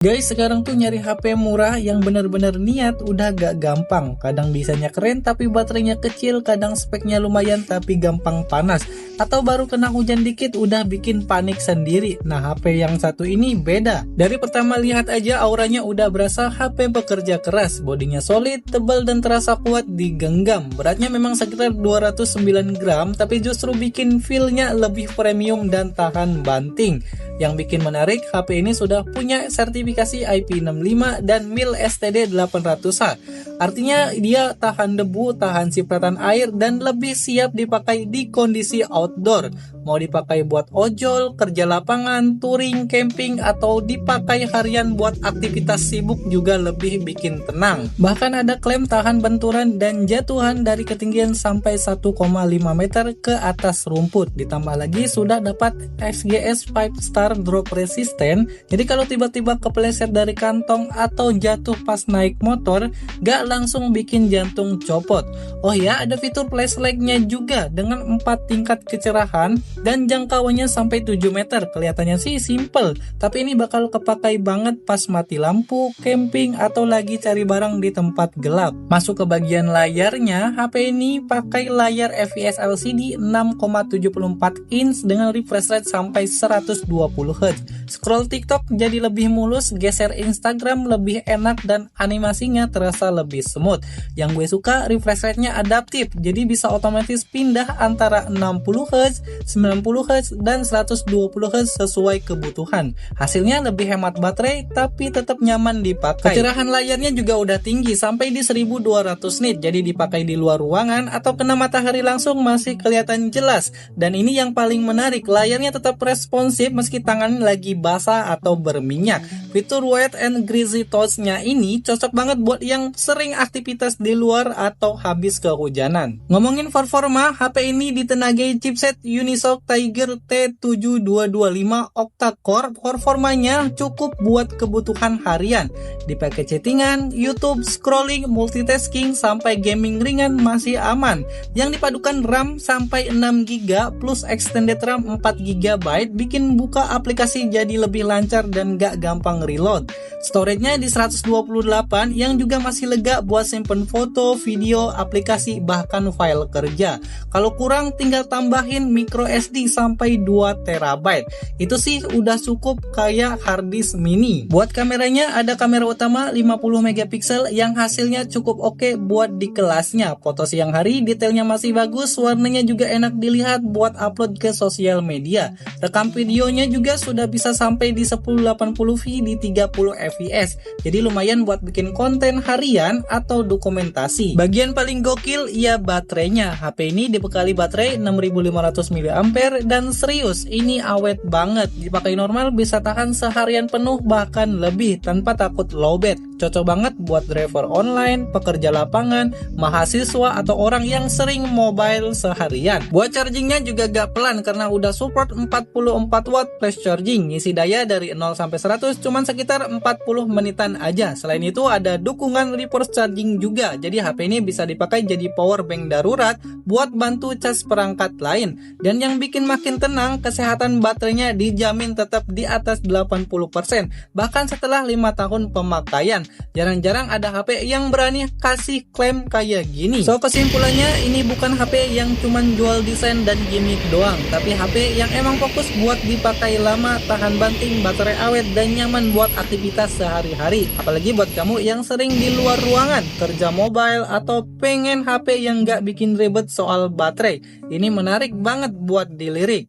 Guys, sekarang tuh nyari HP murah yang bener-bener niat udah gak gampang. Kadang desainnya keren tapi baterainya kecil, kadang speknya lumayan tapi gampang panas. Atau baru kena hujan dikit udah bikin panik sendiri. Nah, HP yang satu ini beda. Dari pertama lihat aja auranya udah berasa HP pekerja keras. Bodinya solid, tebal dan terasa kuat digenggam. Beratnya memang sekitar 209 gram, tapi justru bikin feel-nya lebih premium dan tahan banting. Yang bikin menarik, HP ini sudah punya sertifikasi IP65 dan MIL STD 800H. Artinya dia tahan debu, tahan cipratan air, dan lebih siap dipakai di kondisi outdoor. Mau dipakai buat ojol, kerja lapangan, touring, camping, atau dipakai harian buat aktivitas sibuk juga lebih bikin tenang. Bahkan ada klaim tahan benturan dan jatuhan dari ketinggian sampai 1,5 meter ke atas rumput. Ditambah lagi sudah dapat XGS 5 Star Drop Resistant. Jadi kalau tiba-tiba kepleset dari kantong atau jatuh pas naik motor, gak langsung bikin jantung copot. Oh ya, ada fitur flashlight-nya juga dengan 4 tingkat kecerahan dan jangkauannya sampai 7 meter. Kelihatannya sih simple, tapi ini bakal kepakai banget pas mati lampu, camping, atau lagi cari barang di tempat gelap. Masuk ke bagian layarnya, HP ini pakai layar IPS LCD 6,74 inch dengan refresh rate sampai 120 Hz. Scroll TikTok jadi lebih mulus, geser Instagram lebih enak, dan animasinya terasa lebih smooth. Yang gue suka, refresh rate-nya adaptif, jadi bisa otomatis pindah antara 60 Hz, 90 Hz, dan 120 Hz sesuai kebutuhan. Hasilnya lebih hemat baterai, tapi tetap nyaman dipakai. Kecerahan layarnya juga udah tinggi, sampai di 1200 nit, jadi dipakai di luar ruangan atau kena matahari langsung masih kelihatan jelas. Dan ini yang paling menarik, layarnya tetap responsif meski tangan lagi basah atau berminyak. Fitur wet and greasy touch-nya ini cocok banget buat yang sering aktivitas di luar atau habis kehujanan. Ngomongin performa, HP ini ditenagai chipset Unisoc Tiger T7225 octa-core. Performanya cukup buat kebutuhan harian. Dipakai chattingan, YouTube, scrolling, multitasking, sampai gaming ringan masih aman. Yang dipadukan RAM sampai 6GB plus extended RAM 4GB bikin buka aplikasi jadi lebih lancar dan gak gampang reload. Storage-nya di 128 yang juga masih lega buat simpen foto, video, aplikasi, bahkan file kerja. Kalau kurang tinggal tambahin micro SD sampai 2 TB. Itu sih udah cukup kayak hard disk mini. Buat kameranya ada kamera utama 50 megapiksel yang hasilnya cukup oke buat di kelasnya. Foto siang hari detailnya masih bagus, warnanya juga enak dilihat buat upload ke sosial media. Rekam videonya juga sudah bisa sampai di 1080p di 30 fps. Jadi lumayan buat bikin konten harian atau dokumentasi. Bagian paling gokil ia baterainya. HP ini dibekali baterai 6500 mAh dan serius ini awet banget. Dipakai normal bisa tahan seharian penuh bahkan lebih tanpa takut lowbat. Cocok banget buat driver online, pekerja lapangan, mahasiswa, atau orang yang sering mobile seharian. Buat chargingnya juga gak pelan karena udah support 44 watt flash charging. Ngisi daya dari 0 sampai 100 cuman sekitar 40 menitan aja. Selain itu ada dukungan reverse charging juga. Jadi HP ini bisa dipakai jadi power bank darurat buat bantu cas perangkat lain. Dan yang bikin makin tenang, kesehatan baterainya dijamin tetap di atas 80%. Bahkan setelah 5 tahun pemakaian. Jarang-jarang ada HP yang berani kasih klaim kayak gini. So kesimpulannya, ini bukan HP yang cuman jual desain dan gimmick doang, tapi HP yang emang fokus buat dipakai lama, tahan banting, baterai awet, dan nyaman buat aktivitas sehari-hari. Apalagi buat kamu yang sering di luar ruangan, kerja mobile, atau pengen HP yang gak bikin ribet soal baterai. Ini menarik banget buat dilirik.